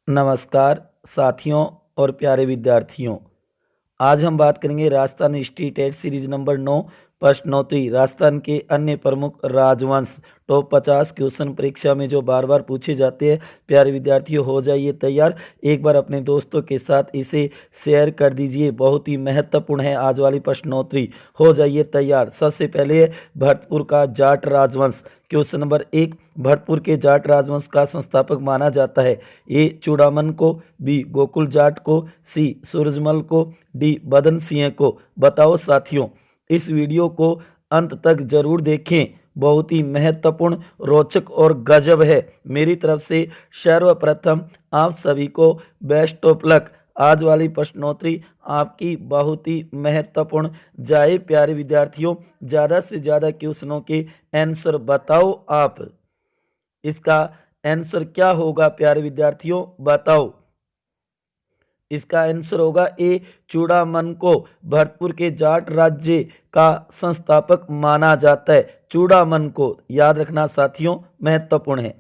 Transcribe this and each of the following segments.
नमस्कार साथियों और प्यारे विद्यार्थियों। आज हम बात करेंगे Rajasthan history test series number 9 प्रश्नोत्तरी राजस्थान के अन्य प्रमुख राजवंश टॉप 50 क्वेश्चन परीक्षा में जो बार बार पूछे जाते हैं। प्यारे विद्यार्थियों, हो जाइए तैयार। एक बार अपने दोस्तों के साथ इसे शेयर कर दीजिए, बहुत ही महत्वपूर्ण है आज वाली प्रश्नोत्तरी। हो जाइए तैयार। सबसे पहले है भरतपुर का जाट राजवंश। क्वेश्चन नंबर 1, भरतपुर के जाट राजवंश का संस्थापक माना जाता है। ए चूड़ामन को, बी गोकुल जाट को, सी सूरजमल को, डी बदन सिंह को। बताओ साथियों, इस वीडियो को अंत तक जरूर देखें, बहुत ही महत्वपूर्ण, रोचक और गजब है। मेरी तरफ से सर्वप्रथम आप सभी को बेस्ट ऑफ लक। आज वाली प्रश्नोत्तरी आपकी बहुत ही महत्वपूर्ण जाए। प्यारे विद्यार्थियों, ज़्यादा से ज़्यादा क्वेश्चनों के आंसर बताओ। आप इसका आंसर क्या होगा प्यारे विद्यार्थियों, बताओ। इसका आंसर होगा ए चूड़ामन को भरतपुर के जाट राज्य का संस्थापक माना जाता है। चूड़ामन को याद रखना साथियों, महत्वपूर्ण है।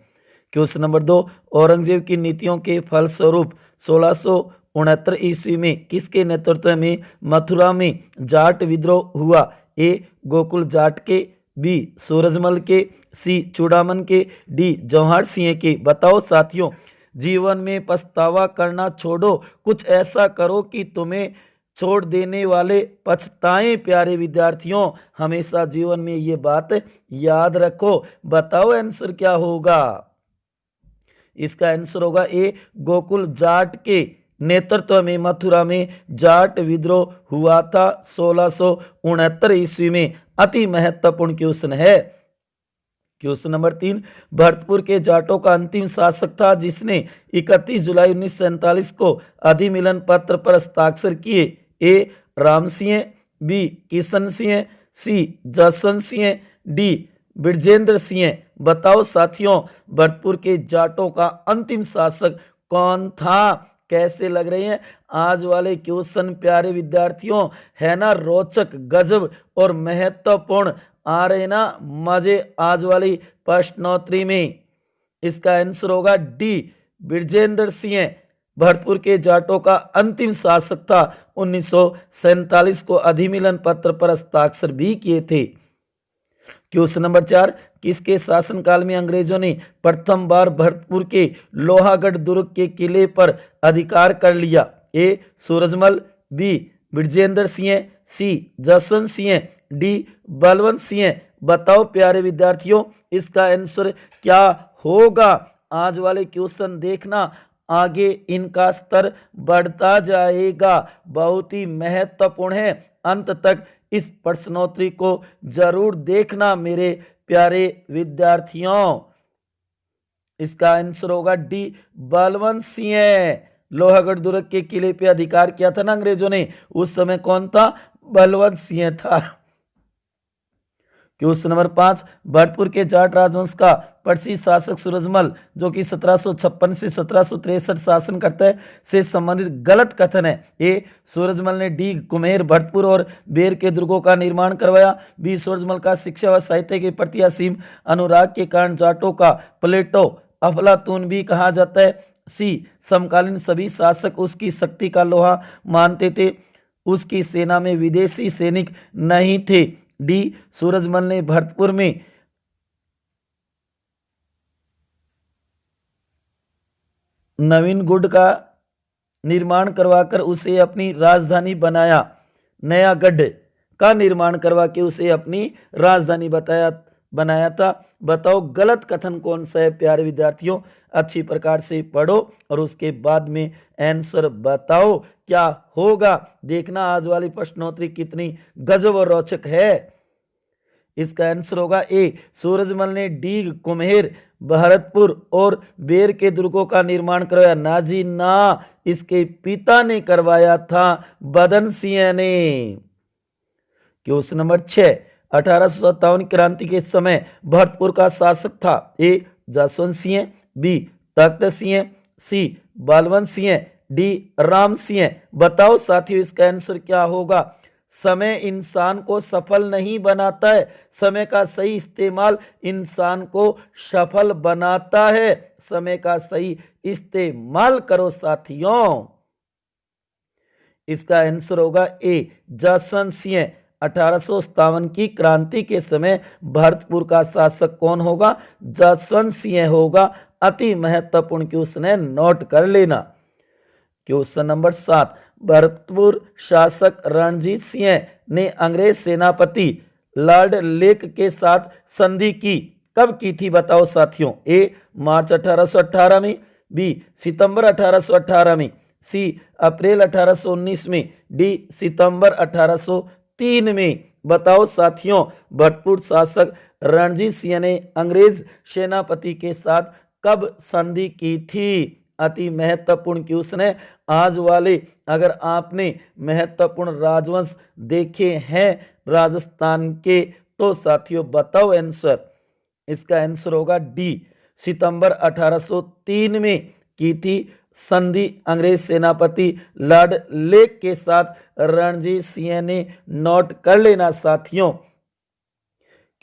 क्वेश्चन नंबर 2, औरंगजेब की नीतियों के फलस्वरूप 1669 ईस्वी में किसके नेतृत्व में मथुरा में जाट विद्रोह हुआ। ए गोकुल जाट के, बी सूरजमल के, सी चूड़ामन के, डी जवाहर सिंह के। बताओ साथियों, जीवन में पछतावा करना छोड़ो, कुछ ऐसा करो कि तुम्हें छोड़ देने वाले पछताएं। प्यारे विद्यार्थियों, हमेशा जीवन में ये बात याद रखो। बताओ आंसर क्या होगा। इसका आंसर होगा ए गोकुल जाट के नेतृत्व में मथुरा में जाट विद्रोह हुआ था 1669 ईस्वी में। अति महत्वपूर्ण क्वेश्चन है। क्वेश्चन नंबर 3, भरतपुर के जाटों का अंतिम शासक था जिसने 31 जुलाई 1947 को अधिमिलन पत्र पर हस्ताक्षर किए। ए राम सिंह, बी किशन सिंह, सी जसवंत सिंह, डी बिरजेंद्र सिंह। बताओ साथियों, भरतपुर के जाटों का अंतिम शासक कौन था। कैसे लग रहे हैं आज वाले क्वेश्चन प्यारे विद्यार्थियों, है ना रोचक, गजब और महत्वपूर्ण। आ रहे ना मजे आज वाली प्रश्नोत्तरी में। इसका आंसर होगा डी बिरजेंद्र सिंह भरतपुर के जाटों का अंतिम शासक था। 1947 को अधिमिलन पत्र पर हस्ताक्षर भी किए थे। क्वेश्चन नंबर 4, किसके शासनकाल में अंग्रेजों ने प्रथम बार भरतपुर के लोहागढ़ दुर्ग के किले पर अधिकार कर लिया। ए सूरजमल, बी बिरजेंद्र सिंह, सी जसवंत सिंह, डी बलवंत सिंह। बताओ प्यारे विद्यार्थियों, इसका आंसर क्या होगा। आज वाले क्वेश्चन देखना, आगे इनका स्तर बढ़ता जाएगा, बहुत ही महत्वपूर्ण है। अंत तक इस प्रश्नोत्तरी को जरूर देखना मेरे प्यारे विद्यार्थियों। इसका आंसर होगा डी बलवंत सिंह। लोहागढ़ दुर्ग के किले पे अधिकार किया था ना अंग्रेजों ने, उस समय कौन था, बलवंत सिंह था। क्वेश्चन नंबर 5, भरतपुर के जाट राजवंश का प्रसिद्ध शासक सूरजमल जो कि 1756 से 1763 शासन करता है से संबंधित गलत कथन है। ए सूरजमल ने डी कुम्हेर, भरतपुर और बेर के दुर्गों का निर्माण करवाया। बी सूरजमल का शिक्षा व साहित्य के प्रति असीम अनुराग के कारण जाटों का प्लेटो अफलातून भी कहा जाता है। सी समकालीन सभी शासक उसकी शक्ति का लोहा मानते थे, उसकी सेना में विदेशी सैनिक नहीं थे। डी सूरजमल ने भरतपुर में नवीनगढ़ का निर्माण करवाकर उसे अपनी राजधानी बनाया। नयागढ़ का निर्माण करवा के उसे अपनी राजधानी बनाया था। बताओ गलत कथन कौन सा है प्यारे विद्यार्थियों, अच्छी प्रकार से पढ़ो और उसके बाद में आंसर बताओ क्या होगा। देखना आज वाली प्रश्नोत्तरी कितनी गजब और रोचक है। इसका आंसर होगा ए सूरजमल ने डीग, कुम्हेर, भरतपुर और बेर के दुर्गों का निर्माण करवाया। ना जी ना, इसके पिता ने करवाया था, बदन सिंह ने। क्वेश्चन नंबर 6, 1857 क्रांति के समय भरतपुर का शासक था। ए जसवंत सिंह, बी तख्त सिंह, सी बलवंत सिंह, डी राम सिंह। बताओ साथियों, इसका आंसर क्या होगा। समय इंसान को सफल नहीं बनाता है, समय का सही इस्तेमाल इंसान को सफल बनाता है। समय का सही इस्तेमाल करो साथियों। इसका आंसर होगा ए, जसवंत सिंह। 1857 की क्रांति के समय भरतपुर का शासक कौन होगा? जसवंत सिंह होगा। अति महत्वपूर्ण क्वेश्चन है, नोट कर लेना। क्वेश्चन नंबर 7, भरतपुर शासक रणजीत सिंह ने अंग्रेज सेनापति लॉर्ड लेक के साथ संधि की, कब की थी बताओ साथियों? ए, मार्च 1818 में, बी, सितंबर 1818 में, सी, अप्रैल 1819 में, डी, सितंबर 1803 में। बताओ साथियों, भरतपुर शासक रणजीत सिंह ने अंग्रेज सेनापति के साथ कब संधि की थी? अति महत्वपूर्ण क्वेश्चन है आज वाले। अगर आपने महत्वपूर्ण राजवंश देखे हैं राजस्थान के तो साथियों बताओ आंसर। इसका आंसर होगा डी, सितंबर 1803 में की थी संधि अंग्रेज सेनापति लॉर्ड लेक के साथ। रणजीत सिंह ने नोट कर लेना साथियों।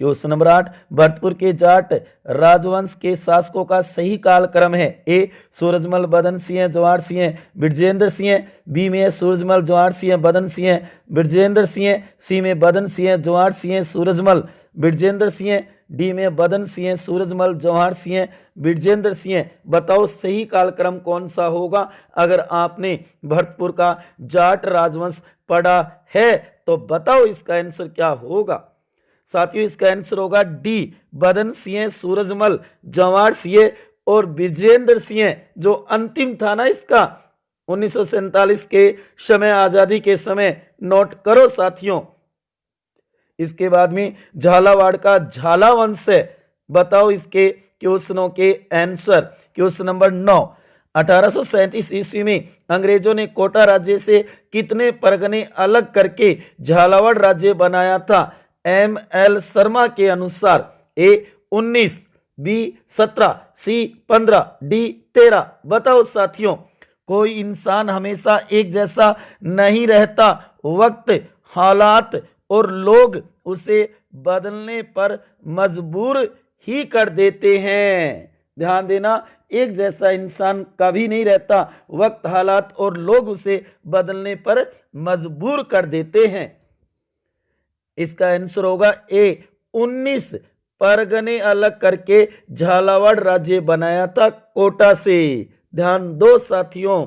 क्वेश्चन नंबर 8, भरतपुर के जाट राजवंश के शासकों का सही कालक्रम है। ए, सूरजमल बदन सिंह जवाहर सिंह बिरजेंद्र सिंह, बी में सूरजमल जवाहर सिंह बदन सिंह बिरजेंद्र सिंह, सी में बदन सिंह जवाहर सिंह सूरजमल बिरजेंद्र सिंह, डी में बदन सिंह सूरजमल जवाहर सिंह बिरजेंद्र सिंह। बताओ सही कालक्रम कौन सा होगा? अगर आपने भरतपुर का जाट राजवंश पढ़ा है तो बताओ इसका आंसर क्या होगा साथियों? इसका आंसर होगा डी, बदन सिंह सूरजमल जवाहर सिंह और बिरजेंद्र सिंह। जो अंतिम था ना इसका 1947 के समय, आजादी के समय, नोट करो साथियों। इसके बाद में झालावाड़ का झाला वंश है। बताओ इसके क्वेश्चनों के आंसर। क्वेश्चन नंबर 9, 1837 ईस्वी में अंग्रेजों ने कोटा राज्य से कितने परगने अलग करके झालावाड़ राज्य बनाया था? एम एल शर्मा के अनुसार। ए, 19, बी, 17, सी, 15, डी, 13। बताओ साथियों। कोई इंसान हमेशा एक जैसा नहीं रहता, वक्त, हालात और लोग उसे बदलने पर मजबूर ही कर देते हैं। ध्यान देना, एक जैसा इंसान कभी नहीं रहता, वक्त, हालात और लोग उसे बदलने पर मजबूर कर देते हैं। इसका आंसर होगा ए, 19 परगने अलग करके झालावाड़ राज्य बनाया था कोटा से। ध्यान दो साथियों।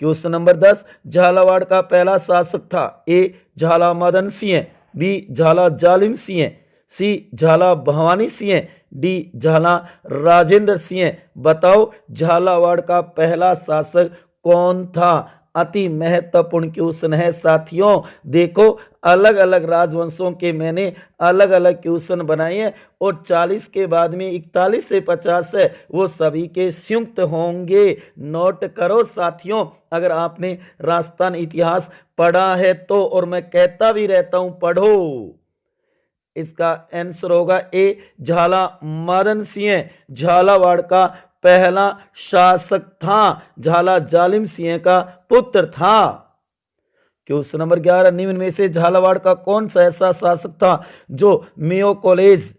क्वेश्चन नंबर 10, झालावाड़ का पहला शासक था। ए, झाला मदन सिंह, बी, झाला जालिम सिंह, सी, झाला भवानी सिंह, डी, झाला राजेंद्र सिंह। बताओ झालावाड़ का पहला शासक कौन था? अति महत्वपूर्ण क्वेश्चन है साथियों। देखो, अलग अलग राजवंशों के मैंने अलग अलग क्वेश्चन बनाए हैं और 40 के बाद में 41 से 50 है, वो सभी के संयुक्त होंगे। नोट करो साथियों। अगर आपने राजस्थान इतिहास पढ़ा है तो, और मैं कहता भी रहता हूं पढ़ो। इसका आंसर होगा ए, झाला मदन सिंह झालावाड़ का पहला शासक था, झाला जालिम सिंह का पुत्र था। क्वेश्चन नंबर 11, निम्न में से झालावाड़ का कौन सा ऐसा शासक था जो मेयो कॉलेज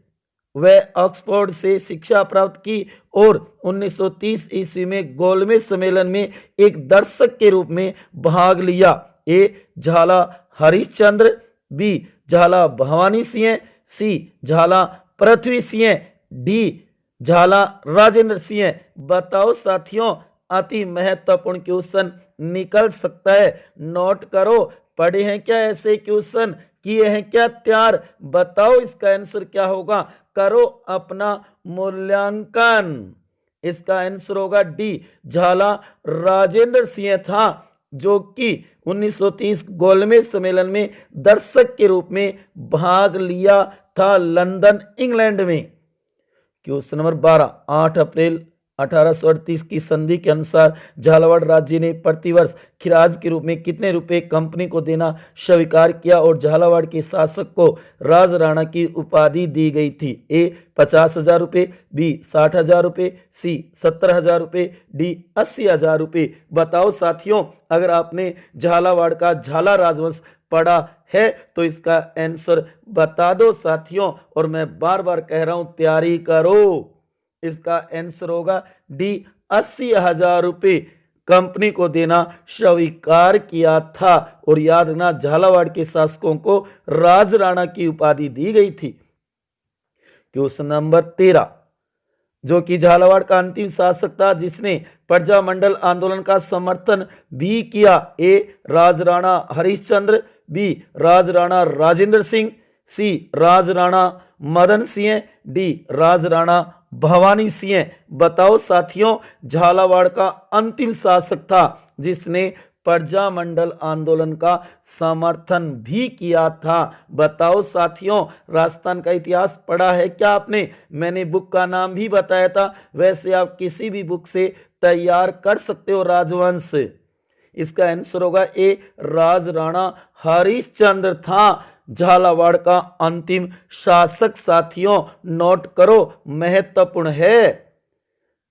व ऑक्सफोर्ड से शिक्षा प्राप्त की और 1930 ईस्वी में गोलमेज सम्मेलन में एक दर्शक के रूप में भाग लिया? ए, झाला हरिश्चंद्र, बी, झाला भवानी सिंह, सी, झाला पृथ्वी सिंह, डी, झाला राजेंद्र सिंह। बताओ साथियों। अति महत्वपूर्ण क्वेश्चन निकल सकता है, नोट करो। पढ़े हैं क्या ऐसे क्वेश्चन? किए हैं क्या तैयार? बताओ इसका आंसर क्या होगा? करो अपना मूल्यांकन। इसका आंसर होगा डी, झाला राजेंद्र सिंह था, जो कि 1930 गोलमेज सम्मेलन में दर्शक के रूप में भाग लिया था लंदन, इंग्लैंड में। क्वेश्चन नंबर 12, 8 अप्रैल 1838 की संधि के अनुसार झालावाड़ राज्य ने प्रतिवर्ष खिराज के रूप में कितने रुपए कंपनी को देना स्वीकार किया और झालावाड़ के शासक को राज राणा की उपाधि दी गई थी? ए 50,000 रुपये, बी 60,000 रुपये, सी 70,000 रुपये, डी 80,000 रुपये। बताओ साथियों, अगर आपने झालावाड़ का झाला राजवंश पढ़ा है तो इसका आंसर बता दो साथियों। और मैं बार बार कह रहा हूं, तैयारी करो। इसका आंसर होगा डी 80,000 रुपये कंपनी को देना स्वीकार किया था। और याद रखना, झालावाड़ के शासकों को राज राणा की उपाधि दी गई थी। क्वेश्चन नंबर 13, जो कि झालावाड़ का अंतिम शासक था जिसने प्रजामंडल आंदोलन का समर्थन भी किया? ए राज राणा हरिश्चंद्र, बी राज राणा राजेंद्र सिंह, सी राज राणा मदन सिंह, डी राज राणा भवानी सिंह। बताओ साथियों, झालावाड़ का अंतिम शासक था जिसने प्रजामंडल आंदोलन का समर्थन भी किया था। बताओ साथियों, राजस्थान का इतिहास पढ़ा है क्या आपने? मैंने बुक का नाम भी बताया था, वैसे आप किसी भी बुक से तैयार कर सकते हो राजवंश। इसका आंसर होगा ए राज राणा हरिश्चंद्र था झालावाड़ का अंतिम शासक। साथियों नोट करो, महत्वपूर्ण है।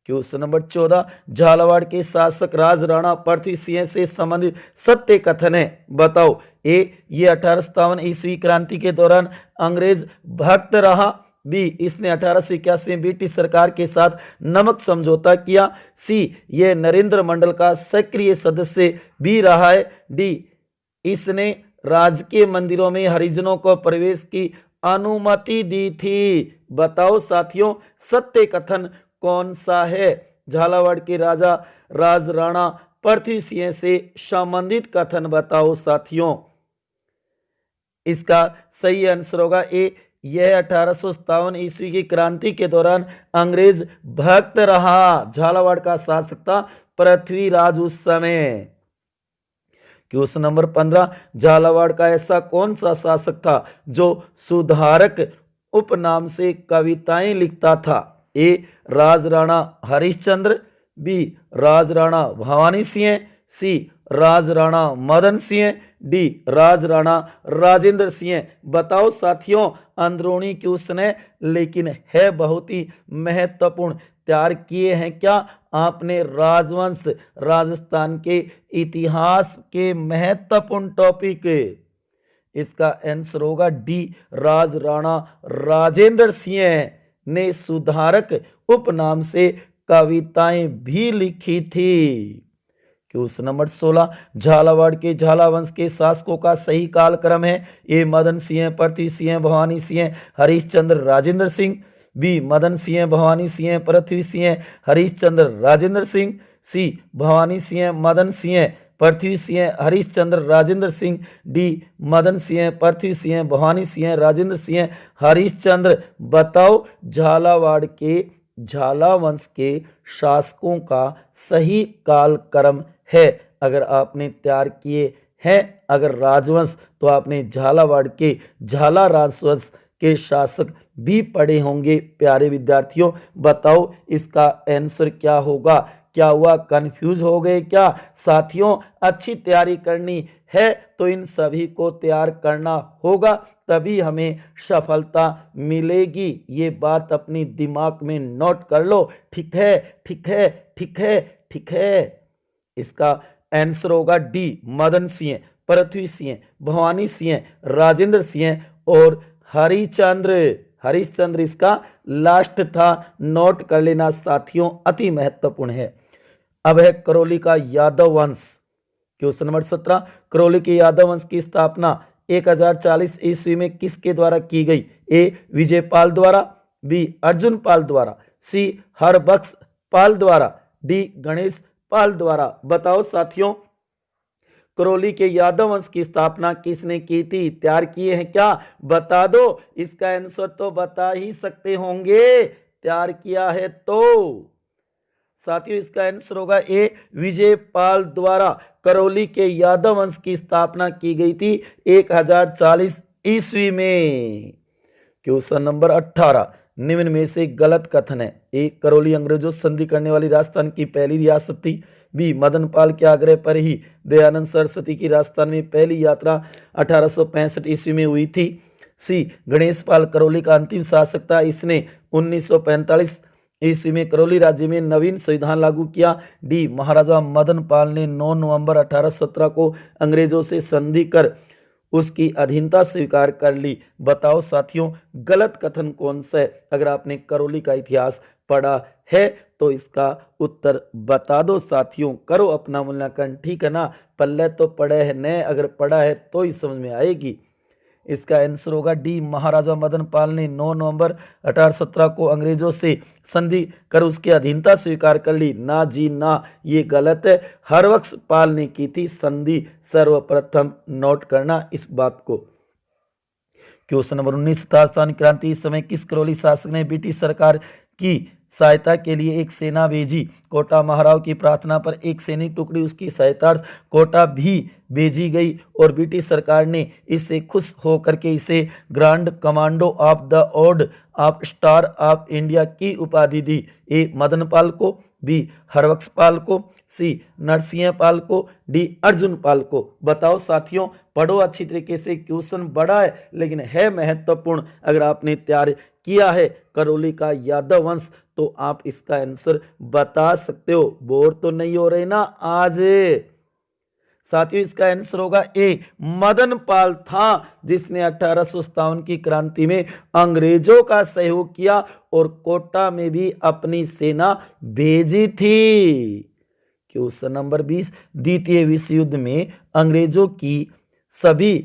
क्वेश्चन नंबर 14, झालावाड़ के शासक राज राणा पृथ्वी सिंह से संबंधित सत्य कथन है। बताओ, ए ये 1857 ईस्वी क्रांति के दौरान अंग्रेज भक्त रहा, बी इसने 1881 में ब्रिटिश सरकार के साथ नमक समझौता किया, सी ये नरेंद्र मंडल का सक्रिय सदस्य भी रहा है, डी इसने राजकीय मंदिरों में हरिजनों को प्रवेश की अनुमति दी थी। बताओ साथियों, सत्य कथन कौन सा है? झालावाड़ के राजा राज राणा पृथ्वी सिंह से संबंधित कथन बताओ साथियों। इसका सही आंसर होगा ए यह 1857 ईस्वी की क्रांति के दौरान अंग्रेज भक्त रहा। झालावाड़ का शासक था पृथ्वीराज उस समय। क्वेश्चन नंबर 15, झालावाड़ का ऐसा कौन सा शासक था जो सुधारक उपनाम से कविताएं लिखता था? ए राज राणा हरिश्चंद्र, बी राज राणा भवानी सिंह, सी राज राणा मदन सिंह, डी राज राणा राजेंद्र सिंह। बताओ साथियों, अंदरूनी क्वेश्चन है लेकिन है बहुत ही महत्वपूर्ण। तैयार किए हैं क्या आपने राजवंश, राजस्थान के इतिहास के महत्वपूर्ण टॉपिक? इसका आंसर होगा डी राज राणा राजेंद्र सिंह ने सुधारक उपनाम से कविताएं भी लिखी थी। क्वेश्चन नंबर 16, झालावाड़ के झाला वंश के शासकों का सही कालक्रम है? ए मदन सिंह, पृथ्वी सिंह, भवानी सिंह, हरिश्चंद्र, राजेंद्र सिंह, बी मदन सिंह, भवानी सिंह, पृथ्वी सिंह, हरिश्चंद्र, राजेंद्र सिंह, सी भवानी सिंह, मदन सिंह, पृथ्वी सिंह, हरिश्चंद्र, राजेंद्र सिंह, डी मदन सिंह, पृथ्वी सिंह, भवानी सिंह, राजेंद्र सिंह, हरिश्चंद्र। बताओ झालावाड़ के झाला वंश के शासकों का सही कालक्रम है। अगर आपने तैयार किए हैं अगर राजवंश तो आपने झालावाड़ के झाला राजवंश के शासक भी पढ़े होंगे। प्यारे विद्यार्थियों, बताओ इसका आंसर क्या होगा? क्या हुआ, कंफ्यूज हो गए क्या? साथियों, अच्छी तैयारी करनी है तो इन सभी को तैयार करना होगा, तभी हमें सफलता मिलेगी। ये बात अपनी दिमाग में नोट कर लो। ठीक है, ठीक है, ठीक है, ठीक है। इसका आंसर होगा डी मदन सिंह, पृथ्वी सिंह, भवानी सिंह, राजेंद्र सिंह और हरिश्चंद्र। हरिश्चंद्र इसका लास्ट था, नोट कर लेना साथियों, अति महत्वपूर्ण है। अब है करौली का यादव वंश। क्वेश्चन नंबर 17, करौली के यादव वंश की स्थापना 1040 ईस्वी में किसके द्वारा की गई? ए विजयपाल द्वारा, बी अर्जुन पाल द्वारा, सी हरबख्श पाल द्वारा, डी गणेश पाल द्वारा। बताओ साथियों, करौली के यादव वंश की स्थापना किसने की थी? तैयार किए हैं क्या? बता दो। इसका आंसर तो बता ही सकते होंगे, तैयार किया है तो। साथियों, इसका आंसर होगा ए विजयपाल द्वारा करौली के यादव वंश की स्थापना की गई थी 1040 ईस्वी में। क्वेश्चन नंबर 18, निम्न में से गलत कथन है। ए, करौली अंग्रेजों से संधि करने वाली राजस्थान की पहली रियासत थी। बी, मदनपाल के आग्रह पर ही दयानंद सरस्वती की राजस्थान में पहली यात्रा 1865 ईस्वी में हुई थी। सी, गणेश पाल करौली का अंतिम शासक था, इसने 1945 ईस्वी में करौली राज्य में नवीन संविधान लागू किया। डी, महाराजा मदन पाल ने 9 नवंबर 1817 को अंग्रेजों से संधि कर उसकी अधीनता स्वीकार कर ली। बताओ साथियों, गलत कथन कौन सा है? अगर आपने करौली का इतिहास पढ़ा है तो इसका उत्तर बता दो साथियों। करो अपना मूल्यांकन, ठीक है ना। पल्ले तो पढ़े है न, अगर पढ़ा है तो ही समझ में आएगी। इसका आंसर होगा डी, महाराजा मदन पाल ने 9 नवंबर 1817 को अंग्रेजों से संधि कर उसकी अधीनता स्वीकार कर ली। ना जी ना, ये गलत है। हरबख्श पाल ने की थी संधि सर्वप्रथम। नोट करना इस बात को। क्वेश्चन नंबर 19, राजस्थान क्रांति इस समय किस करौली शासक ने ब्रिटिश सरकार की सहायता के लिए एक सेना भेजी? कोटा महाराव की प्रार्थना पर एक सैनिक टुकड़ी उसकी सहायतार्थ कोटा भी भेजी गई और ब्रिटिश सरकार ने इससे खुश होकर के इसे grand commando of the order of star of India की उपाधि दी। ए, मदन पाल को, बी, हरबख्श पाल को, सी, नरसिंह पाल को, डी, अर्जुन पाल को। बताओ साथियों, पढ़ो अच्छी तरीके से। क्वेश्चन बड़ा है लेकिन है महत्वपूर्ण। अगर आपने तैयार किया है करौली का यादव वंश तो आप इसका आंसर बता सकते हो। बोर तो नहीं हो रहे ना आज साथियों? इसका आंसर होगा ए, मदन पाल था जिसने 1857 की क्रांति में अंग्रेजों का सहयोग किया और कोटा में भी अपनी सेना भेजी थी। क्वेश्चन नंबर 20, द्वितीय विश्व युद्ध में अंग्रेजों की सभी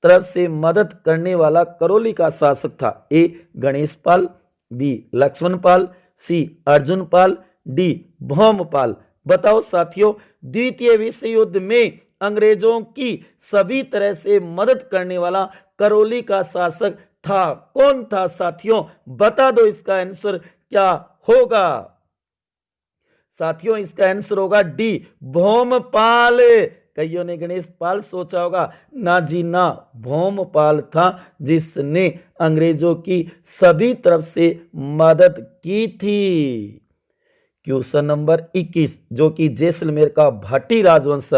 तरफ से मदद करने वाला करौली का शासक था। ए, गणेश पाल, बी, लक्ष्मण पाल, सी, अर्जुन पाल, डी, भौमपाल। बताओ साथियों, द्वितीय विश्व युद्ध में अंग्रेजों की सभी तरह से मदद करने वाला करौली का शासक था। कौन था साथियों? बता दो इसका आंसर क्या होगा। साथियों, इसका आंसर होगा डी, भौमपाल। कईयों ने गणेश पाल सोचा होगा, ना जी ना, भौमपाल था जिसने अंग्रेजों की सभी तरफ से मदद की थी। क्वेश्चन नंबर 21, जो कि जैसलमेर का भाटी राजवंश।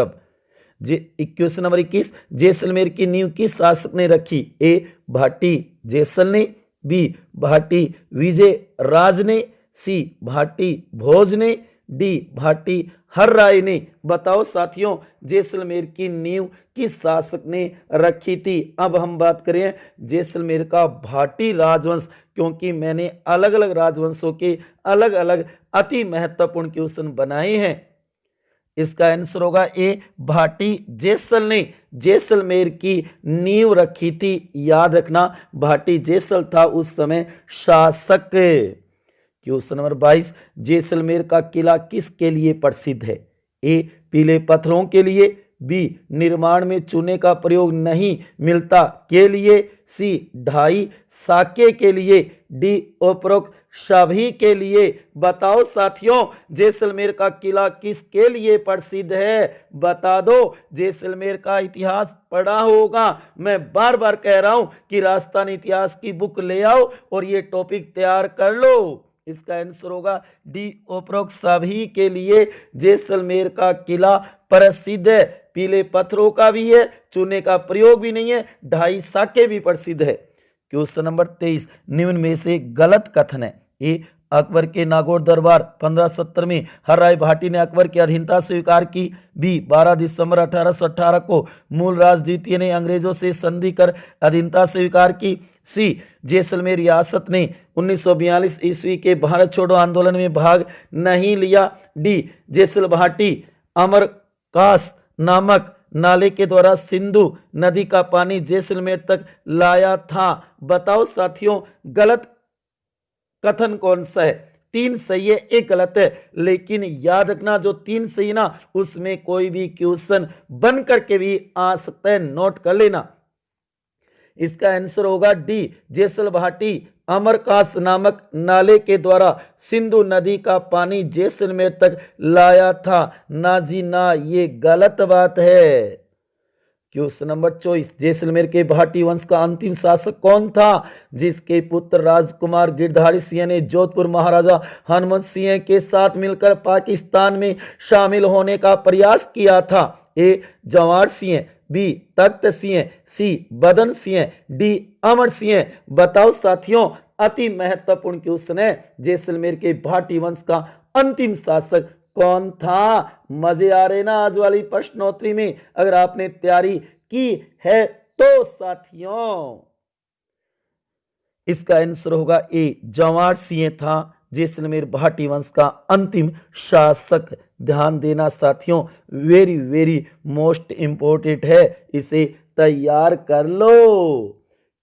क्वेश्चन नंबर 21, जैसलमेर की नींव किस शासक ने रखी? ए, भाटी जैसल ने, बी, भाटी विजय राज ने, सी, भाटी भोज ने, डी, भाटी हर राय ने। बताओ साथियों, जैसलमेर की नींव किस शासक ने रखी थी? अब हम बात करें जैसलमेर का भाटी राजवंश, क्योंकि मैंने अलग अलग राजवंशों के अलग अलग अति महत्वपूर्ण क्वेश्चन बनाए हैं। इसका आंसर होगा ए, भाटी जैसल ने जैसलमेर की नींव रखी थी। याद रखना, भाटी जैसल था उस समय शासक। क्वेश्चन नंबर 22, जैसलमेर का किला किसके लिए प्रसिद्ध है? ए, पीले पत्थरों के लिए, बी, निर्माण में चूने का प्रयोग नहीं मिलता के लिए, सी, ढाई साके के लिए, डी, उपरोक्त सभी के लिए। बताओ साथियों, जैसलमेर का किला किसके लिए प्रसिद्ध है? बता दो। जैसलमेर का इतिहास पढ़ा होगा, मैं बार बार कह रहा हूं कि राजस्थान इतिहास की बुक ले आओ और ये टॉपिक तैयार कर लो। इसका आंसर होगा डी, उपरोक्त सभी के लिए जैसलमेर का किला प्रसिद्ध है। पीले पत्थरों का भी है, चूने का प्रयोग भी नहीं है, ढाई साके भी प्रसिद्ध है। क्वेश्चन नंबर 23, निम्न में से गलत कथन है। ए, अकबर के नागौर दरबार 1570 में हर राय भाटी ने अकबर की अधीनता स्वीकार की। बी, 12 दिसंबर 1818 को मूलराज द्वितीय ने अंग्रेजों से संधि कर अधीनता स्वीकार की। सी, जैसलमेर रियासत ने 1942 ईस्वी के भारत छोड़ो आंदोलन में भाग नहीं लिया। डी, जैसल भाटी अमरकास नामक नाले के द्वारा सिंधु नदी का पानी जैसलमेर तक लाया था। बताओ साथियों, गलत कथन कौन सा है? 3 सही है, 1 गलत है। लेकिन याद रखना, जो 3 सही ना उसमें कोई भी क्वेश्चन बन करके भी आ सकता है, नोट कर लेना। इसका आंसर होगा डी, जैसल भाटी अमरकास नामक नाले के द्वारा सिंधु नदी का पानी जैसलमेर तक लाया था। ना जी ना, ये गलत बात है। क्वेश्चन नंबर 24, जैसलमेर के भाटी वंश का अंतिम शासक कौन था जिसके पुत्र राजकुमार गिरधारी सिंह ने जोधपुर महाराजा हनुमंत सिंह के साथ मिलकर पाकिस्तान में शामिल होने का प्रयास किया था? ए जवाहर सिंह, बी तख्त सिंह, सी बदन सिंह, डी अमर सिंह। बताओ साथियों, अति महत्वपूर्ण क्वेश्चन है, जैसलमेर के भाटी वंश का अंतिम शासक कौन था? मजे आ रहे ना आज वाली प्रश्नोत्तरी में? अगर आपने तैयारी की है तो साथियों इसका आंसर होगा ए जवाहर सिंह था जैसलमेर भाटी वंश का अंतिम शासक। ध्यान देना साथियों, वेरी वेरी मोस्ट इंपोर्टेंट है, इसे तैयार कर लो।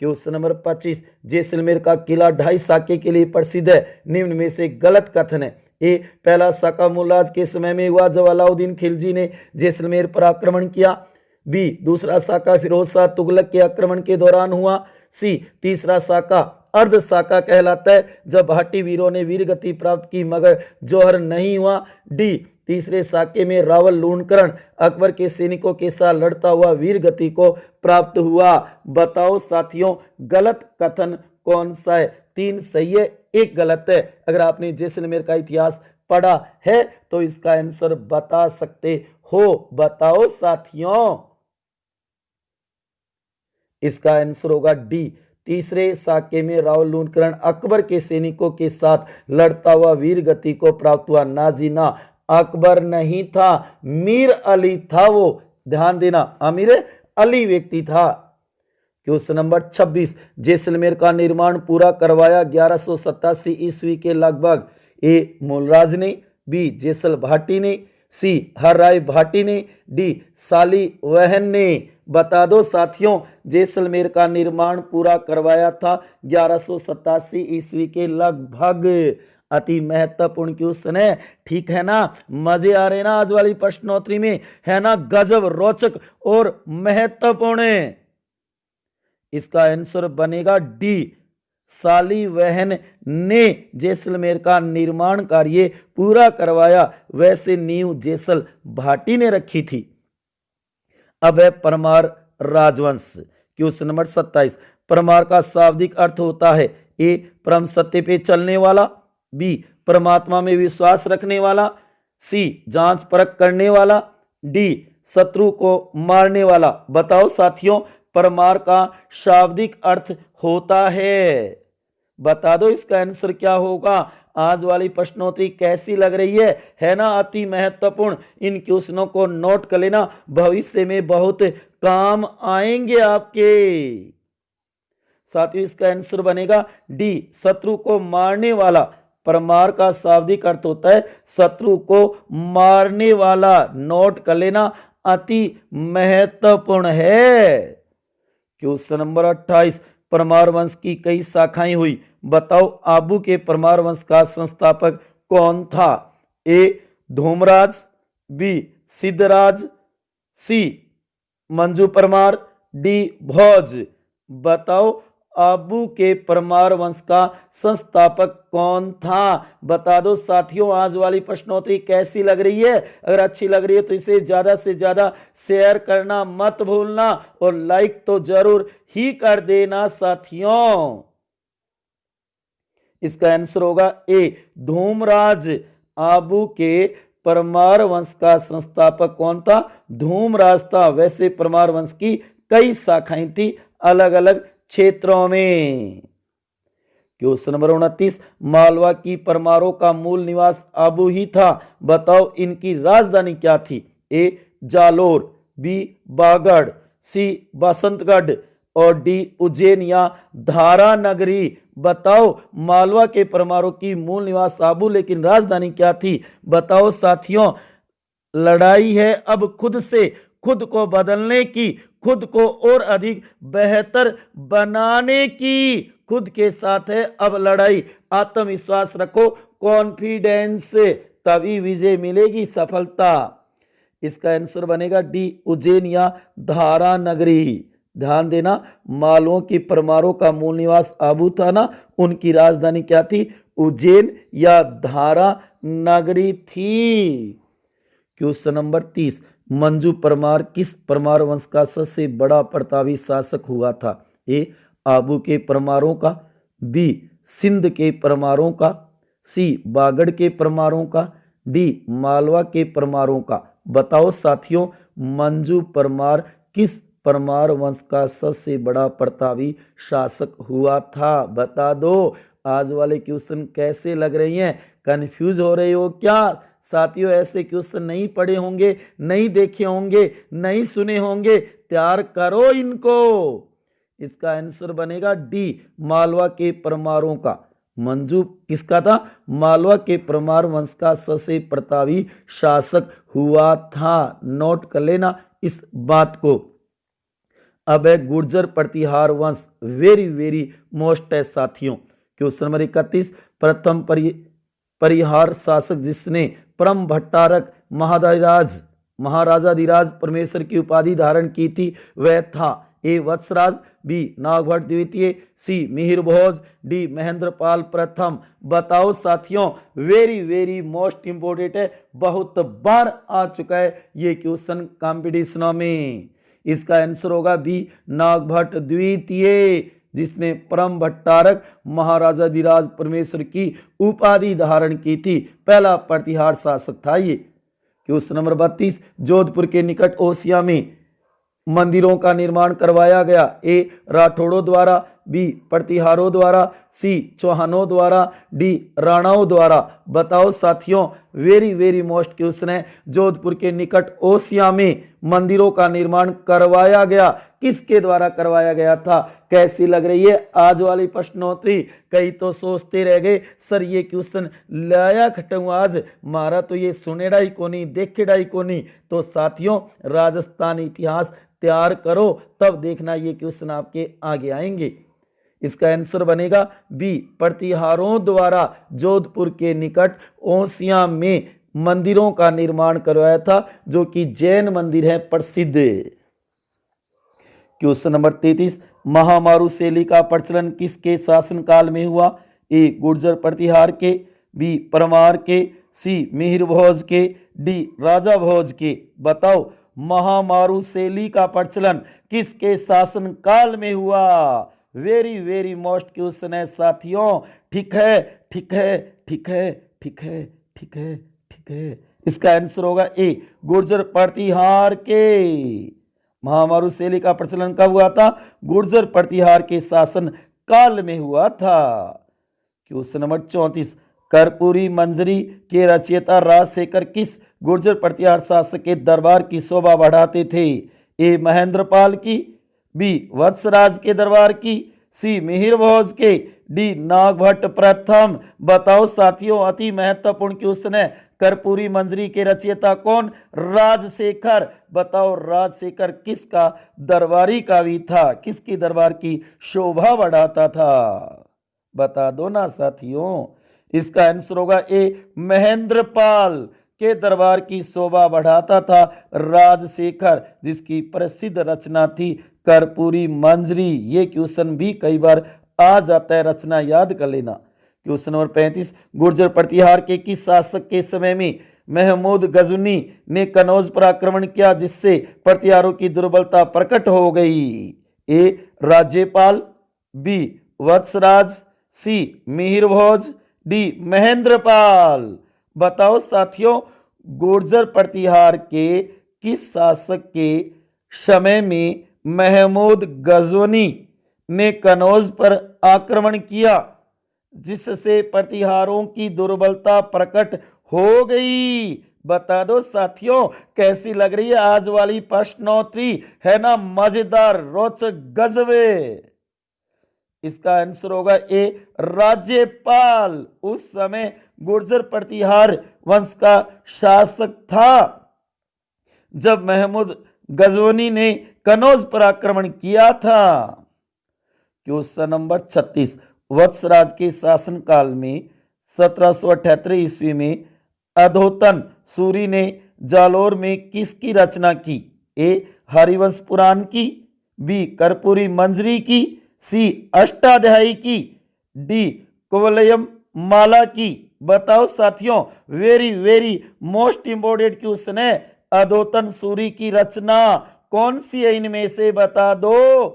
क्वेश्चन नंबर 25, जैसलमेर का किला 2.5 साके के लिए प्रसिद्ध है, निम्न में से गलत कथन है? ए पहला साका मुमताज के समय में हुआ जब अलाउद्दीन खिलजी ने जैसलमेर पर आक्रमण किया। बी दूसरा साका फिरोज शाह तुगलक के आक्रमण के दौरान हुआ। सी तीसरा साका अर्ध साका कहलाता है जब भाटी वीरों ने वीर गति प्राप्त की मगर जौहर नहीं हुआ। डी तीसरे साके में रावल लूणकरण अकबर के सैनिकों के साथ लड़ता हुआ वीर गति को प्राप्त हुआ। बताओ साथियों, गलत कथन कौन सा है? 3 सही है, 1 गलत है। अगर आपने जैसलमेर का इतिहास पढ़ा है तो इसका आंसर बता सकते हो। बताओ साथियों, इसका आंसर होगा डी तीसरे साके में रावल लूणकरण अकबर के सैनिकों के साथ लड़ता हुआ वीर गति को प्राप्त हुआ। ना जी ना, अकबर नहीं था, मीर अली था वो। ध्यान देना, अमीर अली व्यक्ति था। क्वेश्चन नंबर 26, जैसलमेर का निर्माण पूरा करवाया 1187 ईस्वी के लगभग? ए मूलराज ने, बी जैसल भाटी ने, सी हर राय भाटी ने, डी साली वहन ने। बता दो साथियों, जैसलमेर का निर्माण पूरा करवाया था 1187 ईस्वी के लगभग। अति महत्वपूर्ण क्वेश्चन है, ठीक है ना? मजे आ रहे ना आज वाली प्रश्नोत्तरी में? है ना गजब रोचक और महत्वपूर्ण है। इसका आंसर बनेगा डी साली वहन ने जैसलमेर का निर्माण कार्य पूरा करवाया, वैसे नींव जैसल भाटी ने रखी थी। अब है परमार राजवंश। क्वेश्चन नंबर 27, परमार का शाब्दिक अर्थ होता है? ए परम सत्य पे चलने वाला, बी परमात्मा में विश्वास रखने वाला, सी जांच परख करने वाला, डी शत्रु को मारने वाला। बताओ साथियों, परमार का शाब्दिक अर्थ होता है? बता दो इसका आंसर क्या होगा। आज वाली प्रश्नोत्तरी कैसी लग रही है ना? अति महत्वपूर्ण। इन क्वेश्चनों को नोट कर लेना, भविष्य में बहुत काम आएंगे आपके साथियों। इसका आंसर बनेगा डी शत्रु को मारने वाला। परमार का शाब्दिक अर्थ होता है शत्रु को मारने वाला। नोट कर लेना, अति महत्वपूर्ण है। क्वेश्चन नंबर 28, परमार वंश की कई शाखाएं हुई, बताओ आबू के परमार वंश का संस्थापक कौन था? ए धूमराज, बी सिद्धराज, सी मंजू परमार, डी भोज। बताओ आबू के परमार वंश का संस्थापक कौन था? बता दो साथियों, आज वाली प्रश्नोत्तरी कैसी लग रही है? अगर अच्छी लग रही है तो इसे ज्यादा से ज्यादा शेयर करना मत भूलना और लाइक तो जरूर ही कर देना साथियों। इसका आंसर होगा ए धूमराज। आबू के परमार वंश का संस्थापक कौन था? धूमराज था। वैसे परमार वंश की कई शाखाएं थी अलग अलग क्षेत्रों में। क्वेश्चन नंबर 29, मालवा की परमारों का मूल निवास आबू ही था, बताओ इनकी राजधानी क्या थी? ए जालोर, बी बागड़, सी बसंतगढ़ और डी उज्जैन या धारा नगरी। बताओ मालवा के परमारों की मूल निवास आबू, लेकिन राजधानी क्या थी? बताओ साथियों, लड़ाई है अब खुद से, खुद को बदलने की, खुद को और अधिक बेहतर बनाने की। खुद के साथ है अब लड़ाई। आत्मविश्वास रखो, कॉन्फिडेंस से, तभी विजय मिलेगी, सफलता। इसका आंसर बनेगा डी उज्जैन या धारा नगरी। ध्यान देना, मालवों की परमारों का मूल निवास आबू था ना, उनकी राजधानी क्या थी? उज्जैन या धारा नगरी थी। क्वेश्चन नंबर 30, मंजू परमार किस परमार वंश का सबसे बड़ा प्रतापी शासक हुआ था? ए आबू के परमारों का, बी सिंध के परमारों का, सी बागड़ के परमारों का, डी मालवा के परमारों का। बताओ साथियों, मंजू परमार किस परमार वंश का सबसे बड़ा प्रतापी शासक हुआ था? बता दो। आज वाले क्वेश्चन कैसे लग रही हैं? कंफ्यूज हो रहे हो क्या साथियों? ऐसे क्वेश्चन नहीं पढ़े होंगे, नहीं देखे होंगे, नहीं सुने होंगे, तैयार करो इनको। इसका आंसर बनेगा डी मालवा के परमारों का। मंजू किसका था? मालवा के परमार वंश का सबसे प्रतापी शासक हुआ था। नोट कर लेना इस बात को। अब है गुर्जर प्रतिहार वंश, वेरी वेरी मोस्ट है साथियों। क्वेश्चन नंबर 31, प्रथम परिहार शासक जिसने परम भट्टारक महाराजाधिराज परमेश्वर की उपाधि धारण की थी वह था? ए वत्सराज, बी नागभट्ट द्वितीय, सी मिहिर भोज, डी महेंद्रपाल प्रथम। बताओ साथियों, वेरी वेरी मोस्ट इंपोर्टेंट है, बहुत बार आ चुका है ये क्वेश्चन कॉम्पिटिशनों में। इसका आंसर होगा बी नागभट्ट द्वितीय, जिसने परम भट्टारक महाराजाधिराज परमेश्वर की उपाधि धारण की थी। पहला प्रतिहार शासक था ये। क्वेश्चन नंबर 32, जोधपुर के निकट ओसिया में मंदिरों का निर्माण करवाया गया? ए राठौड़ों द्वारा, बी प्रतिहारों द्वारा, सी चौहानों द्वारा, डी राणाओं द्वारा। बताओ साथियों, वेरी वेरी मोस्ट क्वेश्चन है। जोधपुर के निकट ओसिया में मंदिरों का निर्माण करवाया गया, किसके द्वारा करवाया गया था? कैसी लग रही है आज वाली प्रश्नोत्तरी? कई तो सोचते रह गए सर ये क्वेश्चन लाया खटू आज, मारा तो ये सुनेड़ा ही कोनी, देखेड़ा ही कोनी। तो साथियों, राजस्थान इतिहास तैयार करो, तब देखना ये क्वेश्चन आपके आगे आएंगे। इसका आंसर बनेगा बी प्रतिहारों द्वारा जोधपुर के निकट ओसिया में मंदिरों का निर्माण करवाया था, जो कि जैन मंदिर है प्रसिद्ध। क्वेश्चन नंबर 33, महामारू शैली का प्रचलन किसके शासनकाल में हुआ? ए गुर्जर प्रतिहार के, बी परमार के, सी मिहिर भोज के, डी राजा भोज के। बताओ, महामारू शैली का प्रचलन किसके शासनकाल में हुआ? वेरी वेरी मोस्ट क्वेश्चन है साथियों। ठीक है, ठीक है, ठीक है, ठीक है, ठीक है, ठीक है। इसका आंसर होगा ए गुर्जर प्रतिहार के। महामारू शैली का प्रचलन कब हुआ था? गुर्जर प्रतिहार के शासन काल में हुआ था। क्वेश्चन नंबर 34, कर्पूरी मंजरी के रचयिता राजशेखर किस गुर्जर प्रतिहार शासक के दरबार की शोभा बढ़ाते थे? ए महेंद्रपाल की, बी वत्सराज के दरबार की, सी मिहिर भोज के, डी नागभट्ट प्रथम। बताओ साथियों, अति महत्वपूर्ण क्वेश्चन है। कर्पूरी मंजरी के रचयिता कौन? राजशेखर। बताओ, राजशेखर किसका दरबारी कावी था? किसकी दरबार की शोभा बढ़ाता था? बता दो ना साथियों। इसका आंसर होगा ए महेंद्रपाल के दरबार की शोभा बढ़ाता था राजशेखर, जिसकी प्रसिद्ध रचना थी कर्पूरी मंजरी। ये क्वेश्चन भी कई बार आ जाता है, रचना याद कर लेना। क्वेश्चन नंबर 35, गुर्जर प्रतिहार के किस शासक के समय में महमूद गजनी ने कनौज पर आक्रमण किया, जिससे प्रतिहारों की दुर्बलता प्रकट हो गई? ए राज्यपाल, बी वत्सराज, सी मिहिर भोज, डी महेंद्रपाल। बताओ साथियों, गुर्जर प्रतिहार के किस शासक के समय में महमूद गजनी ने कनौज पर आक्रमण किया, जिससे प्रतिहारों की दुर्बलता प्रकट हो गई? बता दो साथियों, कैसी लग रही है आज वाली प्रश्नोत्तरी? है ना मजेदार, रोचक, गजबे? इसका आंसर होगा ए राज्यपाल। उस समय गुर्जर प्रतिहार वंश का शासक था जब महमूद गजनी ने कनौज पर आक्रमण किया था। क्वेश्चन नंबर 36, वत्सराज के शासनकाल में 1778 ईस्वी में अधोतन सूरी ने जालोर में किसकी रचना की? ए हरिवंश पुराण की, बी कर्पूरी मंजरी की, सी अष्टाध्यायी की, डी कुवलयम माला की। बताओ साथियों, very very most important question है। अधोतन सूरी की रचना कौन सी है, इनमें से बता दो।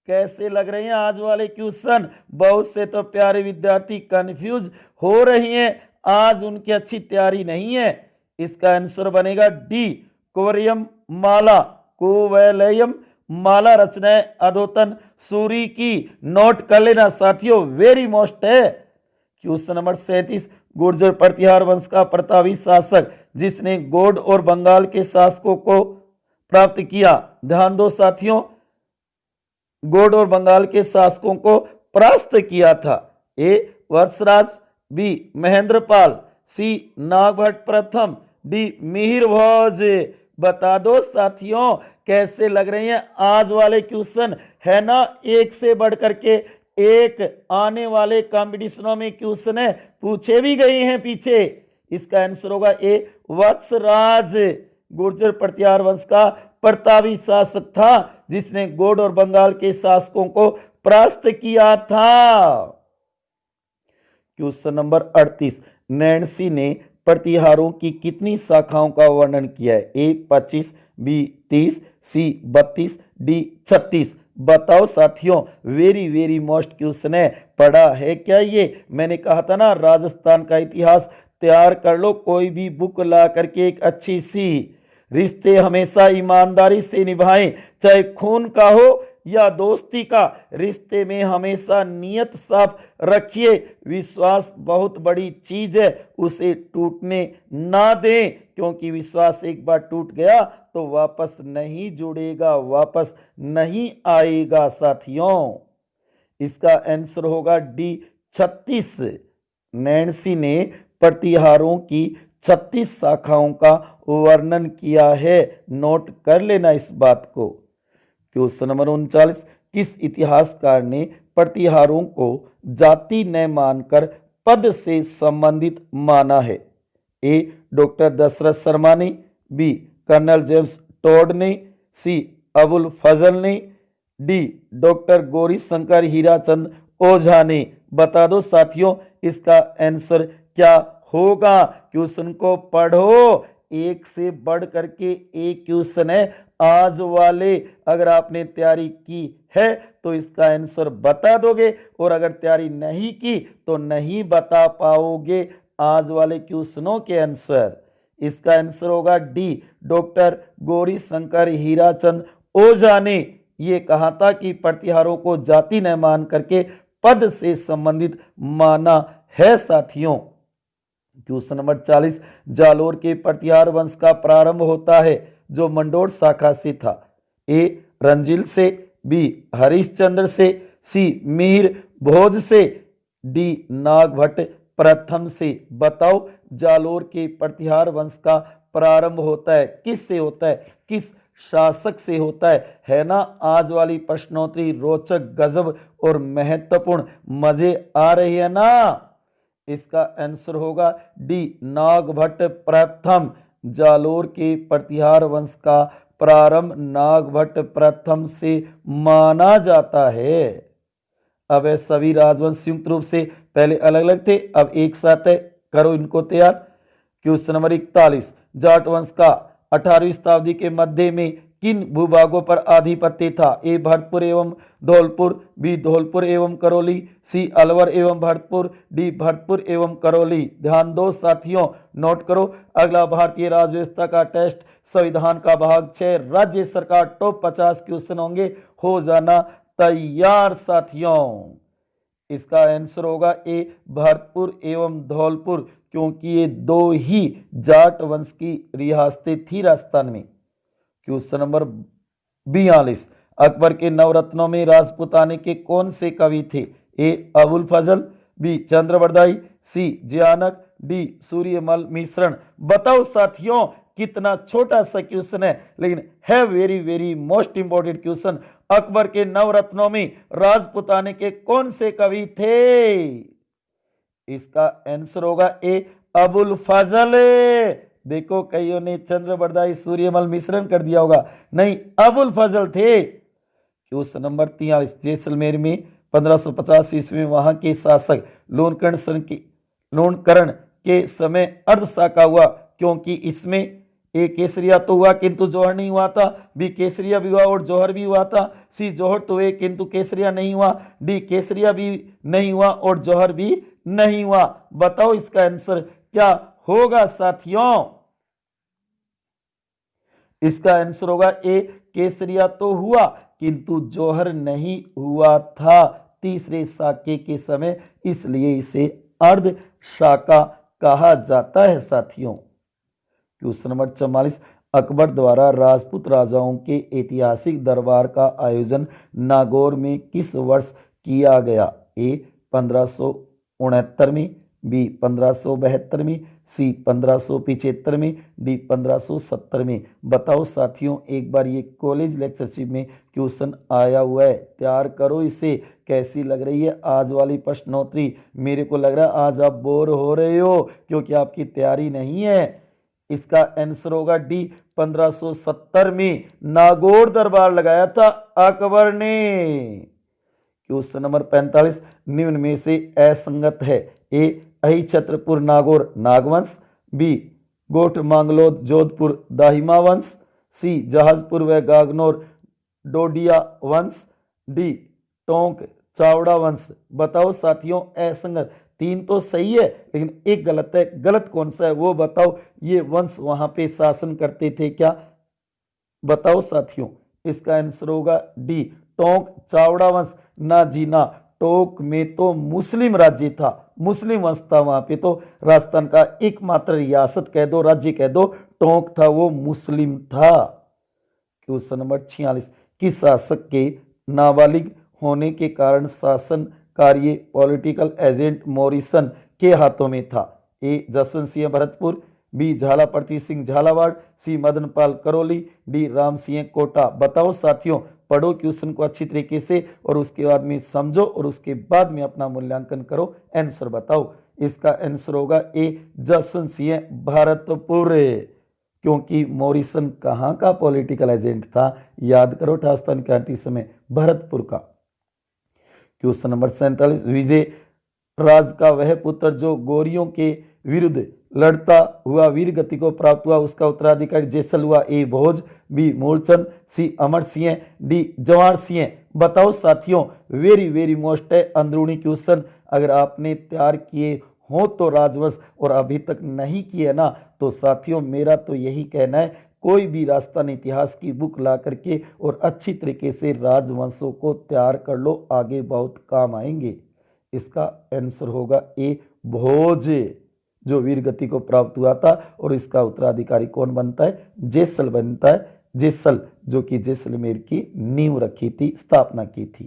कैसे लग रहे हैं आज वाले क्वेश्चन? बहुत से तो प्यारे विद्यार्थी कंफ्यूज हो रही हैं, आज उनकी अच्छी तैयारी नहीं है। इसका आंसर बनेगा डी, कोवरियम माला, कोवैलयम माला रचना है अधोतन सूरी की। नोट कर लेना साथियों, वेरी मोस्ट है। क्वेश्चन नंबर 37, गुर्जर प्रतिहार वंश का प्रतापी शासक जिसने गोंड और बंगाल के शासकों को प्राप्त किया। ध्यान दो साथियों, गोंड और बंगाल के शासकों को परास्त किया था। ए वत्सराज, बी महेंद्रपाल, सी नागभट्ट प्रथम, डी मिहिर भोज। बता दो साथियों, कैसे लग रहे हैं आज वाले क्वेश्चन? है ना एक से बढ़ करके एक आने वाले कॉम्पिटिशनों में क्वेश्चन है, पूछे भी गए हैं पीछे। इसका आंसर होगा ए वत्सराज। गुर्जर प्रतिहार वंश का प्रतापी शासक था जिसने गोंड और बंगाल के शासकों को परास्त किया था। क्वेश्चन नंबर 38, नैन्सी ने प्रतिहारों की कितनी शाखाओं का वर्णन किया है? ए 25, बी 30, सी 32, डी 36। बताओ साथियों, वेरी वेरी मोस्ट क्वेश्चन है, पढ़ा है क्या ये? मैंने कहा था ना राजस्थान का इतिहास तैयार कर लो, कोई भी बुक ला करके एक अच्छी सी। रिश्ते हमेशा ईमानदारी से निभाएं, चाहे खून का हो या दोस्ती का। रिश्ते में हमेशा नियत साफ रखिए। विश्वास बहुत बड़ी चीज है, उसे टूटने ना दें, क्योंकि विश्वास एक बार टूट गया तो वापस नहीं जुड़ेगा, वापस नहीं आएगा साथियों। इसका आंसर होगा डी 36। नैन्सी ने प्रतिहारों की 36 शाखाओं का वर्णन किया है, नोट कर लेना इस बात को। क्वेश्चन नंबर 39, किस इतिहासकार ने प्रतिहारों को जाति न मानकर पद से संबंधित माना है? ए डॉक्टर दशरथ शर्मा ने, बी कर्नल जेम्स टोड ने, सी अबुल फजल ने, डी डॉक्टर गौरी शंकर हीराचंद ओझा ने। बता दो साथियों, इसका आंसर क्या होगा? क्वेश्चन को पढ़ो, एक से बढ़ करके एक क्वेश्चन है आज वाले। अगर आपने तैयारी की है तो इसका आंसर बता दोगे, और अगर तैयारी नहीं की तो नहीं बता पाओगे आज वाले क्वेश्चनों के आंसर। इसका आंसर होगा डी, डॉक्टर गौरी शंकर हीराचंद ओझा ने ये कहा था कि प्रतिहारों को जाति न मान करके पद से संबंधित माना है साथियों। क्वेश्चन नंबर 40, जालोर के प्रतिहार वंश का प्रारंभ होता है जो मंडोर शाखा से था। ए रंजील से, बी हरिश्चंद्र से, सी मिहिर भोज से, डी नागभट्ट प्रथम से। बताओ, जालोर के प्रतिहार वंश का प्रारंभ होता है किस से होता है, किस शासक से होता है ना आज वाली प्रश्नोत्तरी रोचक, गजब और महत्वपूर्ण, मजे आ रही है ना? इसका आंसर होगा डी नागभट्ट प्रथम। जालोर के प्रतिहार वंश का प्रारंभ नागभट्ट प्रथम से माना जाता है। अब ये सभी राजवंश संयुक्त रूप से पहले अलग अलग थे, अब एक साथ है, करो इनको तैयार। क्वेश्चन नंबर 41, जाट वंश का 18वीं शताब्दी के मध्य में किन भूभागों पर आधिपत्य था? ए भरतपुर एवं धौलपुर, बी धौलपुर एवं करौली, सी अलवर एवं भरतपुर, डी भरतपुर एवं करौली। ध्यान दो साथियों, नोट करो। अगला भारतीय राज्य व्यवस्था का टेस्ट, संविधान का भाग 6, राज्य सरकार टॉप 50 क्वेश्चन होंगे, हो जाना तैयार साथियों। इसका आंसर होगा ए भरतपुर एवं धौलपुर, क्योंकि ये दो ही जाट वंश की रियासतें थी राजस्थान में। क्वेश्चन नंबर 42, अकबर के नवरत्नों में राजपूताने के कौन से कवि थे? ए अबुल फजल, बी चंद्रबरदाई, सी जयानक, डी सूर्यमल मिश्रण। बताओ साथियों, कितना छोटा सा क्वेश्चन है लेकिन है very very most important question. Akbar के नवरत्नों में राजपूताने के कौन से कवि थे? इसका आंसर होगा ए अबुल फजल। देखो कईयों ने चंद्रबरदाई सूर्यमल मिश्रण कर दिया होगा, नहीं अबुल फजल थे। क्वेश्चन नंबर 43, जैसलमेर में 1550 ईस्वी में वहां के शासक लोनकरण के समय अर्ध शाखा हुआ, क्योंकि इसमें ए केसरिया तो हुआ किंतु जौहर नहीं हुआ था, बी केसरिया भी हुआ और जौहर भी हुआ था, सी जौहर तो हुए किंतु केसरिया नहीं हुआ, डी केसरिया भी नहीं हुआ और जौहर भी नहीं हुआ। बताओ इसका आंसर क्या होगा साथियों। इसका आंसर होगा ए केसरिया तो हुआ किंतु जौहर नहीं हुआ था तीसरे साके के समय, इसलिए इसे अर्ध साका कहा जाता है साथियों। क्वेश्चन नंबर 44, अकबर द्वारा राजपूत राजाओं के ऐतिहासिक दरबार का आयोजन नागौर में किस वर्ष किया गया। ए 1569 में, बी 1572 में, सी 1575 में, डी 1570 में। बताओ साथियों, एक बार ये कॉलेज लेक्चरशिप में क्वेश्चन आया हुआ है, तैयार करो इसे। कैसी लग रही है आज वाली प्रश्नोत्तरी। मेरे को लग रहा है आज आप बोर हो रहे हो क्योंकि आपकी तैयारी नहीं है। इसका आंसर होगा डी 1570 में नागौर दरबार लगाया था अकबर ने। क्वेश्चन नंबर 45, निम्न में से असंगत है। ए अहि छत्रपुर नागौर नागवंश, बी गोठ मांगलोद जोधपुर दाहिमा वंश, सी जहाजपुर व गागनौर डोडिया वंश, डी टोंक चावड़ा वंश। बताओ साथियों असंगत, तीन तो सही है लेकिन एक गलत है। गलत कौन सा है वो बताओ। ये वंश वहां पे शासन करते थे क्या। बताओ साथियों, इसका आंसर होगा डी टोंक चावड़ा वंश। ना जी ना, टोंक में तो मुस्लिम राज्य था, मुस्लिम वंश था वहां पे। तो राजस्थान का एकमात्र रियासत कह दो, राज्य कह दो, टोंक था, वो मुस्लिम था। क्वेश्चन नंबर 46, किस शासक के नाबालिग होने के कारण शासन कार्य पॉलिटिकल एजेंट मॉरिसन के हाथों में था। ए जसवंत सिंह भरतपुर, बी झालापति सिंह झालावाड़, सी मदनपाल करौली, डी राम सिंह कोटा। बताओ साथियों, पढ़ो क्वेश्चन को अच्छी तरीके से और उसके बाद में समझो और उसके बाद में अपना मूल्यांकन करो, आंसर बताओ। इसका आंसर होगा ए जसवंत सिंह भरतपुर, क्योंकि मॉरिसन कहाँ का पॉलिटिकल एजेंट था, याद करो राजस्थान क्रांति समय भरतपुर का। क्वेश्चन नंबर 47, विजय राज का वह पुत्र जो गोरियों के विरुद्ध लड़ता हुआ वीर गति को प्राप्त हुआ, उसका उत्तराधिकारी जैसल हुआ। ए भोज, बी मूलचंद, सी अमर सिंह, डी जवाहर सिंह। बताओ साथियों, वेरी वेरी मोस्ट है अंदरूनी क्वेश्चन। अगर आपने तैयार किए हो तो राजवंश और अभी तक नहीं किए ना, तो साथियों मेरा तो यही कहना है, कोई भी राजस्थान इतिहास की बुक ला करके और अच्छी तरीके से राजवंशों को तैयार कर लो, आगे बहुत काम आएंगे। इसका आंसर होगा ए भोज, जो वीर गति को प्राप्त हुआ था। और इसका उत्तराधिकारी कौन बनता है, जैसल बनता है। जैसल जो कि जैसलमेर की नींव रखी थी, स्थापना की थी।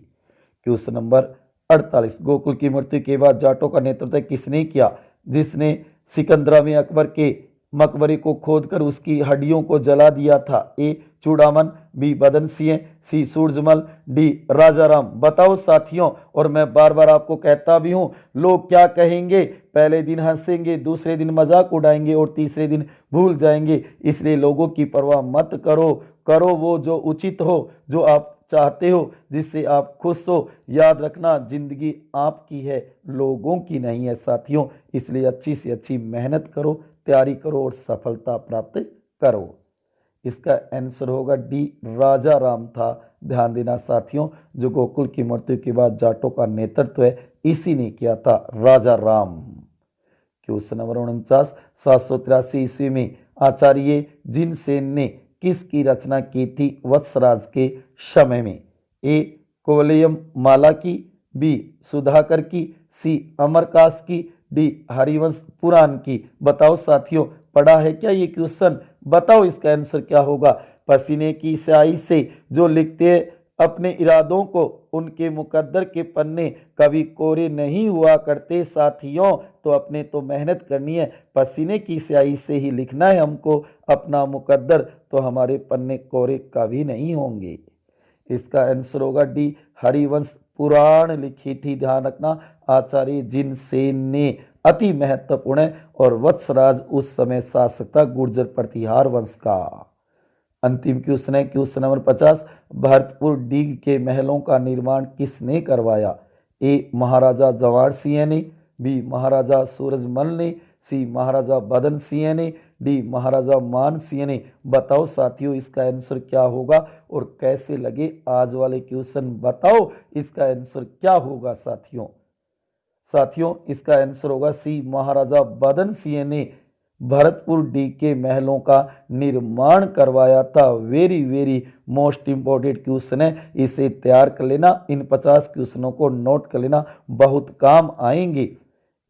क्वेश्चन नंबर 48, गोकुल की मृत्यु के बाद जाटों का नेतृत्व किसने किया। जिसने सिकंदरा में अकबर के मकबरे को खोदकर उसकी हड्डियों को जला दिया था। ए चूड़ामन, बी बदन सिंह, सी सूरजमल, डी राजाराम। बताओ साथियों, और मैं बार बार आपको कहता भी हूं, लोग क्या कहेंगे, पहले दिन हंसेंगे, दूसरे दिन मजाक उड़ाएंगे और तीसरे दिन भूल जाएंगे। इसलिए लोगों की परवाह मत करो, करो वो जो उचित हो, जो आप चाहते हो, जिससे आप खुश हो। याद रखना, जिंदगी आपकी है, लोगों की नहीं है साथियों। इसलिए अच्छी से अच्छी मेहनत करो, तैयारी करो और सफलता प्राप्त करो। इसका आंसर होगा डी राजा राम था। ध्यान देना साथियों, जो गोकुल की मृत्यु के बाद जाटों का नेतृत्व है, इसी ने किया था, राजा राम। क्वेश्चन नंबर 49, 783 ईस्वी में आचार्य जिनसेन ने किसकी रचना की थी वत्सराज के समय में। ए कोवलयम माला की, बी सुधाकर की, सी अमरकास की, डी हरिवंश पुराण की। बताओ साथियों, पढ़ा है क्या ये क्वेश्चन, बताओ इसका आंसर क्या होगा। पसीने की स्याही से जो लिखते अपने इरादों को, उनके मुकद्दर के पन्ने कभी कोरे नहीं हुआ करते साथियों। तो अपने तो मेहनत करनी है, पसीने की स्याही से ही लिखना है हमको अपना मुकद्दर, तो हमारे पन्ने कोरे कभी नहीं होंगे। इसका आंसर होगा डी हरिवंश पुराण लिखी थी। ध्यान रखना, आचार्य जिनसेन ने, अति महत्वपूर्ण है। और वत्सराज उस समय शासक था गुर्जर प्रतिहार वंश का। अंतिम क्वेश्चन है क्वेश्चन नंबर 50, भरतपुर डीग के महलों का निर्माण किसने करवाया। ए महाराजा जवाहर सिंह ने, बी महाराजा सूरजमल ने, सी महाराजा बदन सिंह ने, डी महाराजा मान सिंह ने। बताओ साथियों इसका आंसर क्या होगा और कैसे लगे आज वाले क्वेश्चन, बताओ इसका आंसर क्या होगा साथियों। साथियों इसका आंसर होगा सी महाराजा बदन सिंह ने भरतपुर डी के महलों का निर्माण करवाया था। Very very most important question है, इसे तैयार कर लेना, इन 50 क्वेश्चनों को नोट कर लेना, बहुत काम आएंगे।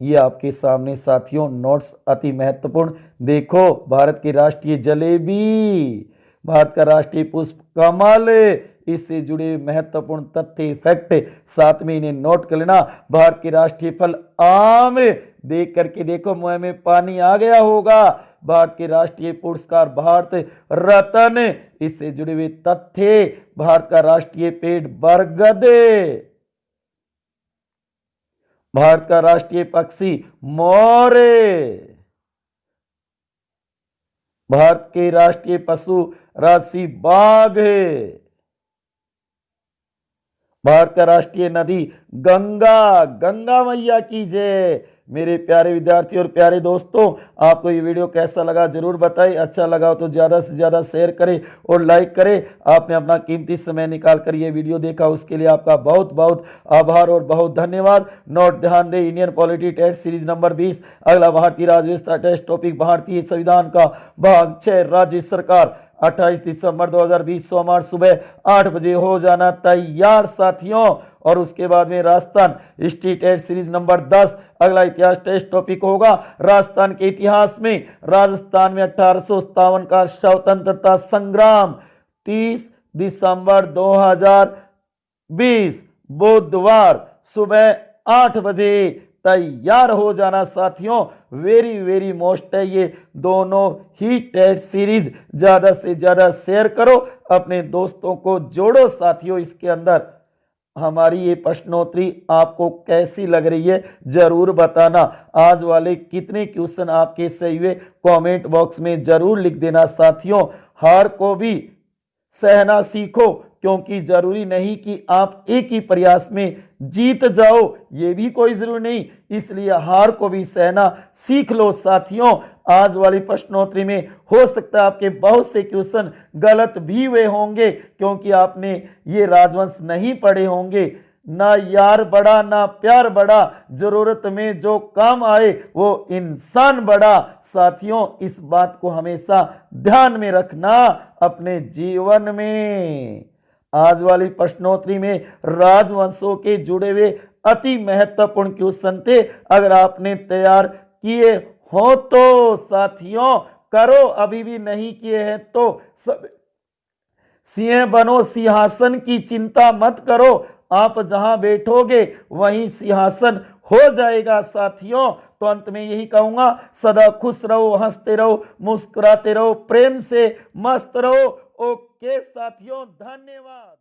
ये आपके सामने साथियों नोट्स अति महत्वपूर्ण। देखो भारत की राष्ट्रीय जलेबी, भारत का राष्ट्रीय पुष्प कमल, इससे जुड़े महत्वपूर्ण तथ्य फैक्ट साथ में इन्हें नोट कर लेना। भारत के राष्ट्रीय फल आम, देख करके देखो मुंह में पानी आ गया होगा। भारत के राष्ट्रीय पुरस्कार भारत रत्न, इससे जुड़े हुए तथ्य। भारत का राष्ट्रीय पेड़ बरगद, भारत का राष्ट्रीय पक्षी मोर, भारत के राष्ट्रीय पशु राजसी बाघ, भारत का राष्ट्रीय नदी गंगा, गंगा मैया की जय। मेरे प्यारे विद्यार्थी और प्यारे दोस्तों, आपको ये वीडियो कैसा लगा जरूर बताएं। अच्छा लगा हो तो ज़्यादा से ज़्यादा शेयर करें और लाइक करें। आपने अपना कीमती समय निकाल कर ये वीडियो देखा, उसके लिए आपका बहुत बहुत आभार और बहुत धन्यवाद। नोट ध्यान दें, Indian polity test series number 20, अगला भारतीय राज्य व्यवस्था टेस्ट, टॉपिक भारतीय संविधान का भाग 6, राज्य सरकार। 28 दिसंबर 2020 सोमवार सुबह 8 बजे हो जाना तैयार साथियों। और उसके बाद में Rajasthan history test series number 10, अगला इतिहास टेस्ट टॉपिक होगा राजस्थान के इतिहास में। राजस्थान में 1857 का स्वतंत्रता संग्राम, 30 दिसंबर 2020 बुधवार सुबह 8 बजे तैयार हो जाना साथियों। वेरी वेरी मोस्ट है ये दोनों ही टेस्ट सीरीज, ज्यादा से ज्यादा शेयर करो, अपने दोस्तों को जोड़ो साथियों। इसके अंदर हमारी ये प्रश्नोत्तरी आपको कैसी लग रही है जरूर बताना। आज वाले कितने क्वेश्चन आपके सही हुए कमेंट बॉक्स में जरूर लिख देना साथियों। हार को भी सहना सीखो, क्योंकि जरूरी नहीं कि आप एक ही प्रयास में जीत जाओ, ये भी कोई जरूरी नहीं, इसलिए हार को भी सहना सीख लो साथियों। आज वाली प्रश्नोत्तरी में हो सकता है आपके बहुत से क्वेश्चन गलत भी हुए होंगे, क्योंकि आपने ये राजवंश नहीं पढ़े होंगे। ना यार बड़ा ना प्यार बड़ा, जरूरत में जो काम आए वो इंसान बड़ा। साथियों इस बात को हमेशा ध्यान में रखना अपने जीवन में। आज वाली प्रश्नोत्तरी में राजवंशों के जुड़े हुए अति महत्वपूर्ण क्वेश्चन थे। अगर आपने तैयार किए हो तो साथियों करो, अभी भी नहीं किए हैं तो सब सिंह बनो, सिंहासन की चिंता मत करो, आप जहां बैठोगे वहीं सिंहासन हो जाएगा साथियों। तो अंत में यही कहूंगा, सदा खुश रहो, हंसते रहो, मुस्कुराते रहो, प्रेम से मस्त रहो। ओके साथियों, धन्यवाद।